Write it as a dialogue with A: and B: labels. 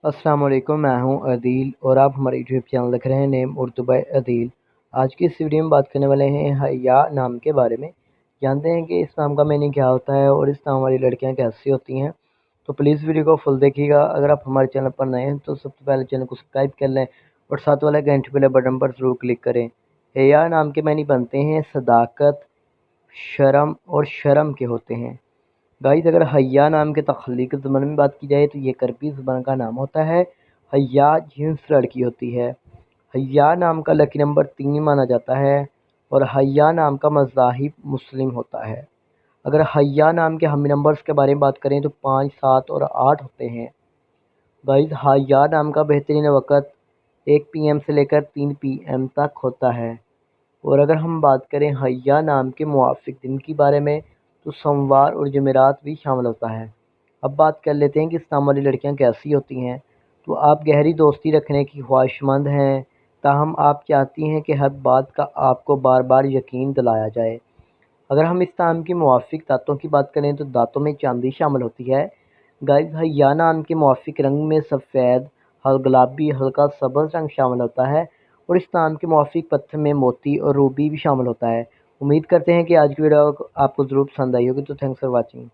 A: अस्सलाम वालेकुम, मैं हूं अदील और आप हमारे यूट्यूब चैनल देख रहे हैं नेम उर्दू बाय अदील। आज की इस वीडियो में बात करने वाले हैं हया नाम के बारे में। जानते हैं कि इस नाम का मीनिंग क्या होता है और इस नाम वाली लड़कियां कैसी होती हैं। तो प्लीज़ वीडियो को फुल देखिएगा। अगर आप हमारे चैनल पर नए हैं तो सबसे पहले चैनल को सब्सक्राइब कर लें और साथ वाले घंटे वाले बटन पर ज़रूर क्लिक करें। हया नाम के मानी बनते हैं सदाकत, शर्म और शर्म के होते हैं। गाइस, अगर हया नाम के तख्लीक ज़बान में बात की जाए तो ये करबी ज़बान का नाम होता है। हया जिन्स लड़की होती है। हया नाम का लकी नंबर 3 माना जाता है और हया नाम का मज़ाहिब मुस्लिम होता है। अगर हया नाम के हम नंबर्स के बारे में बात करें तो 5, 7 और 8 होते हैं। गाइस, हया नाम का बेहतरीन वक़्त 1 PM से लेकर 3 PM तक होता है। और अगर हम बात करें हया नाम के मुवाफ़िक दिन के बारे में तो सोमवार और जुमेरात भी शामिल होता है। अब बात कर लेते हैं कि इस नाम वाली लड़कियां कैसी होती हैं। तो आप गहरी दोस्ती रखने की ख्वाहिशमंद हैं, ताहम आप चाहती हैं कि हर बात का आपको बार बार यकीन दिलाया जाए। अगर हम इस नाम के मुवाफ़िक दाँतों की बात करें तो दाँतों में चांदी शामिल होती है। गाइस, हया नाम के मुवाफ़िक रंग में सफ़ेद, गुलाबी, हल्का सब्ज़ रंग शामिल होता है और इस नाम के मुवाफ़िक पत्थर में मोती और रूबी भी शामिल होता है। उम्मीद करते हैं कि आज की वीडियो आपको ज़रूर पसंद आई होगी। तो थैंक्स फॉर वॉचिंग।